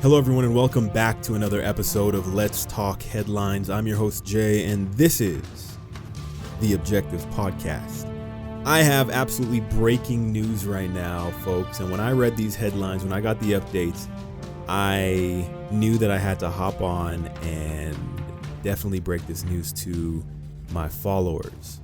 Hello, everyone, and welcome back to another episode of Let's Talk Headlines. I'm your host, Jay, and this is the Objective Podcast. I have absolutely breaking news right now, folks, and when I read these headlines, when I got the updates, I knew that I had to hop on and definitely break this news to my followers.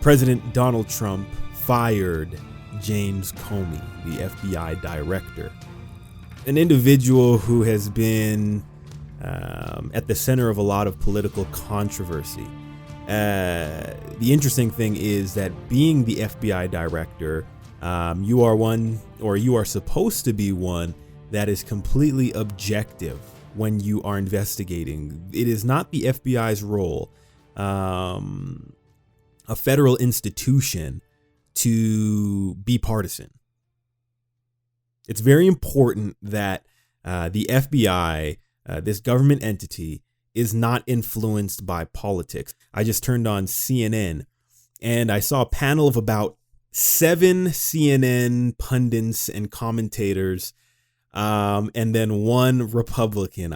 President Donald Trump fired James Comey, the FBI director. An individual who has been at the center of a lot of political controversy. The interesting thing is that being the FBI director, you are supposed to be one that is completely objective when you are investigating. It is not the FBI's role, a federal institution, to be partisan. It's very important that the FBI, this government entity, is not influenced by politics. I just turned on CNN and I saw a panel of about 7 CNN pundits and commentators, and then one Republican.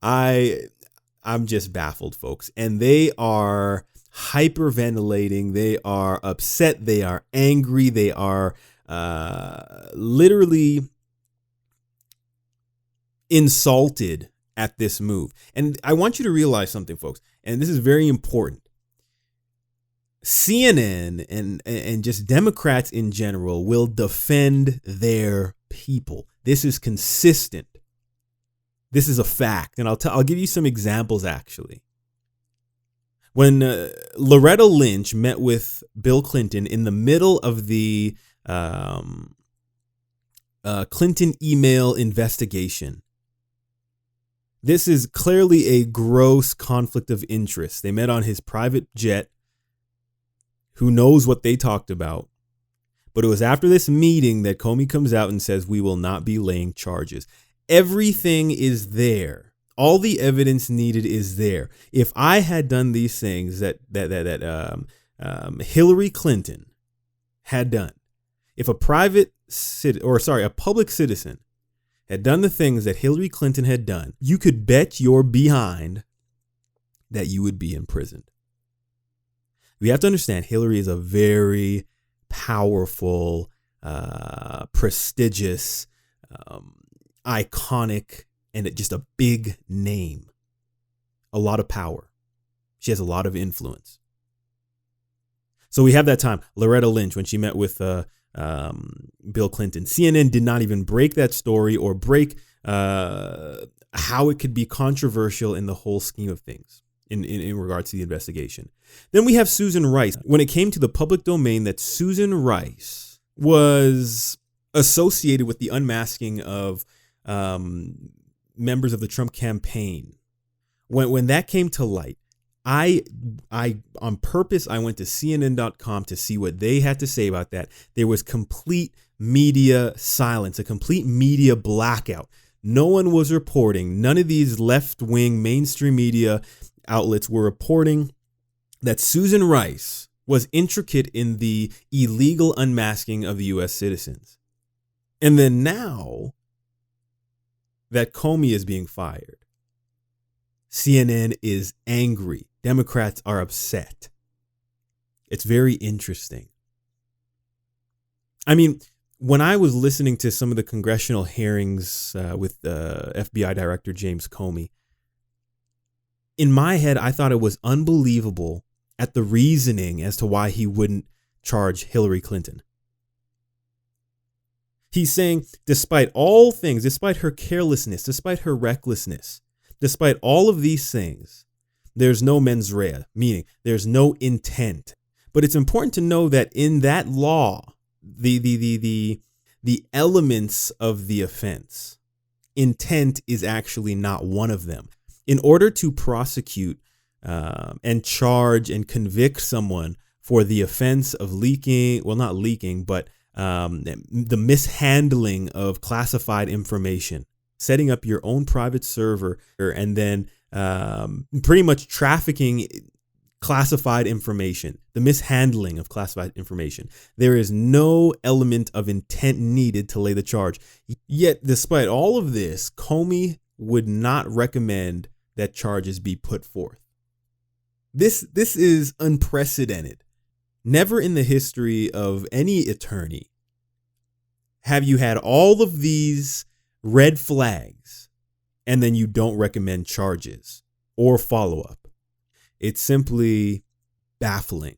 I'm just baffled, folks. And they are hyperventilating. They are upset. They are angry. They are literally insulted at this move. And I want you to realize something, folks, and this is very important. CNN and just Democrats in general will defend their people. This is consistent. This is a fact. And I'll give you some examples, actually. When Loretta Lynch met with Bill Clinton in the middle of the Clinton email investigation. This is clearly a gross conflict of interest. They met on his private jet. Who knows what they talked about? But it was after this meeting that Comey comes out and says, we will not be laying charges. Everything is there. All the evidence needed is there. If I had done these things that Hillary Clinton had done, if a public citizen had done the things that Hillary Clinton had done, you could bet your behind that you would be imprisoned. We have to understand Hillary is a very powerful, prestigious, iconic, and just a big name. A lot of power. She has a lot of influence. So we have that time, Loretta Lynch, when she met with Bill Clinton. CNN did not even break that story or break how it could be controversial in the whole scheme of things in regards to the investigation. Then we have Susan Rice. When it came to the public domain that Susan Rice was associated with the unmasking of members of the Trump campaign, when that came to light, I on purpose, I went to CNN.com to see what they had to say about that. There was complete media silence, a complete media blackout. No one was reporting. None of these left-wing mainstream media outlets were reporting that Susan Rice was intricate in the illegal unmasking of the U.S. citizens. And then now that Comey is being fired, CNN is angry. Democrats are upset. It's very interesting. I mean, when I was listening to some of the congressional hearings with FBI Director James Comey, in my head, I thought it was unbelievable at the reasoning as to why he wouldn't charge Hillary Clinton. He's saying, despite all things, despite her carelessness, despite her recklessness, despite all of these things, there's no mens rea, meaning there's no intent. But it's important to know that in that law, the elements of the offense, intent is actually not one of them. In order to prosecute and charge and convict someone for the offense of leaking, well, not leaking, but the mishandling of classified information, setting up your own private server, and then pretty much trafficking classified information, the mishandling of classified information. There is no element of intent needed to lay the charge. Yet, despite all of this, Comey would not recommend that charges be put forth. This is unprecedented. Never in the history of any attorney have you had all of these red flags and then you don't recommend charges or follow-up. It's simply baffling.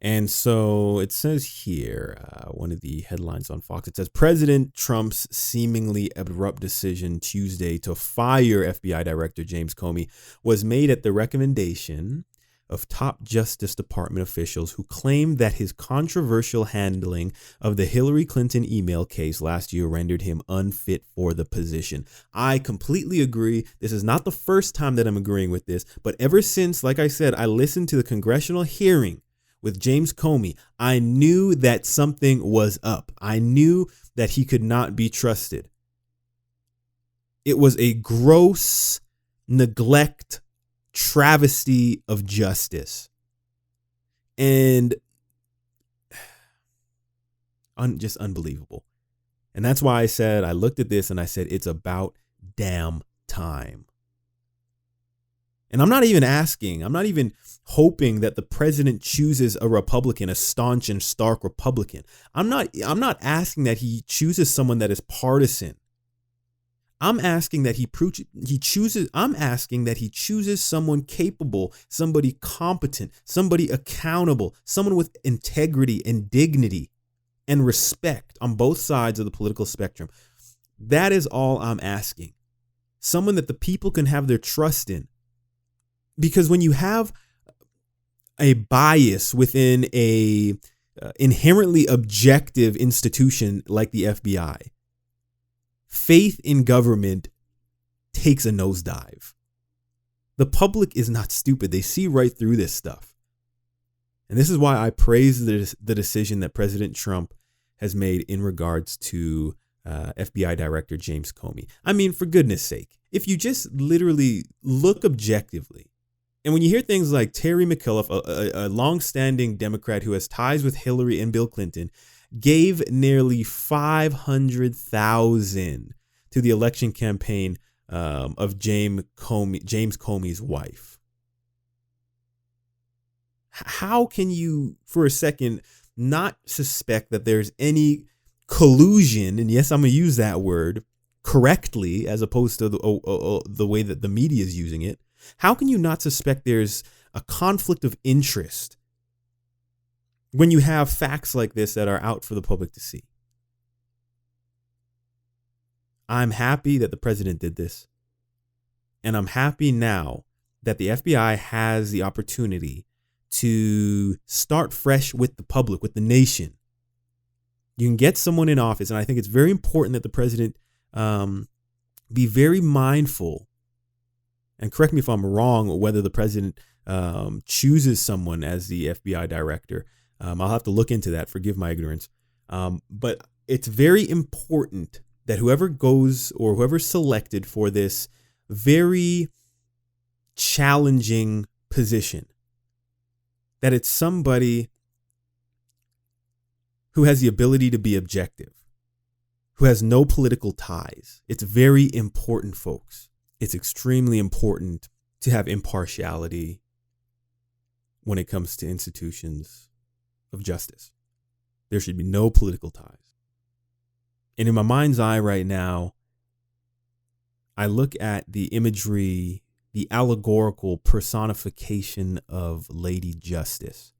And so it says here, one of the headlines on Fox, it says President Trump's seemingly abrupt decision Tuesday to fire FBI Director James Comey was made at the recommendation of top Justice Department officials who claimed that his controversial handling of the Hillary Clinton email case last year rendered him unfit for the position. I completely agree. This is not the first time that I'm agreeing with this, but ever since, like I said, I listened to the congressional hearing with James Comey, I knew that something was up. I knew that he could not be trusted. It was a gross neglect, travesty of justice, and just unbelievable. And that's why I said, I looked at this and I said, it's about damn time. And I'm not even hoping that the president chooses a Republican, a staunch and stark Republican. I'm not asking that he chooses someone that is partisan. I'm asking that he chooses someone capable, somebody competent, somebody accountable, someone with integrity and dignity and respect on both sides of the political spectrum. That is all I'm asking. Someone that the people can have their trust in. Because when you have a bias within a inherently objective institution like the FBI, faith in government takes a nosedive. The public is not stupid. They see right through this stuff. And this is why I praise the decision that President Trump has made in regards to FBI Director James Comey. I mean, for goodness sake, if you just literally look objectively, and when you hear things like Terry McAuliffe, a longstanding Democrat who has ties with Hillary and Bill Clinton, gave nearly $500,000 to the election campaign of James Comey's wife. How can you, for a second, not suspect that there's any collusion? And yes, I'm going to use that word correctly as opposed to the way that the media is using it. How can you not suspect there's a conflict of interest when you have facts like this that are out for the public to see? I'm happy that the president did this. And I'm happy now that the FBI has the opportunity to start fresh with the public, with the nation. You can get someone in office, and I think it's very important that the president be very mindful. And correct me if I'm wrong, whether the president chooses someone as the FBI director. I'll have to look into that. Forgive my ignorance. But it's very important that whoever goes or whoever's selected for this very challenging position, that it's somebody who has the ability to be objective, who has no political ties. It's very important, folks. It's extremely important to have impartiality when it comes to institutions of justice. There should be no political ties. And in my mind's eye right now, I look at the imagery, the allegorical personification of Lady Justice.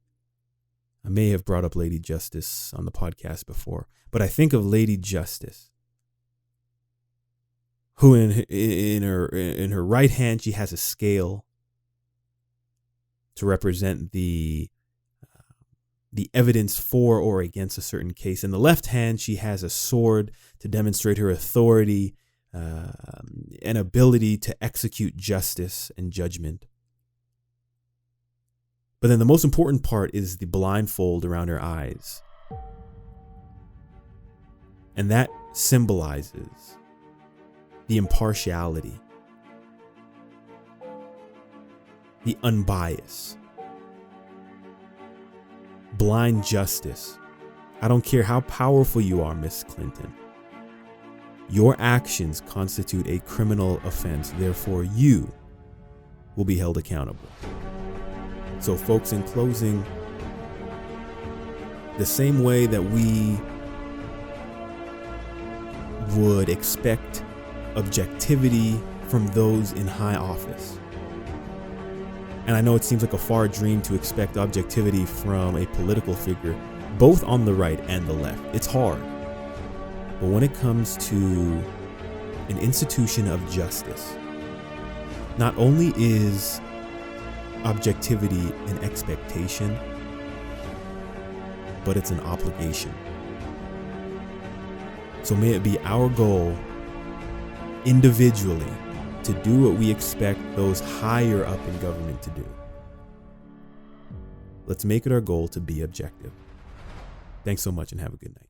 I may have brought up Lady Justice on the podcast before, but I think of Lady Justice, who in her right hand, she has a scale to represent the evidence for or against a certain case. In the left hand, she has a sword to demonstrate her authority and ability to execute justice and judgment. But then the most important part is the blindfold around her eyes. And that symbolizes the impartiality. the unbiased. Blind justice. I don't care how powerful you are, Miss Clinton. Your actions constitute a criminal offense, therefore you will be held accountable. So folks, in closing, the same way that we would expect objectivity from those in high office, and I know it seems like a far dream to expect objectivity from a political figure, both on the right and the left. It's hard. But when it comes to an institution of justice, not only is objectivity an expectation, but it's an obligation. So may it be our goal individually to do what we expect those higher up in government to do. Let's make it our goal to be objective. Thanks so much and have a good night.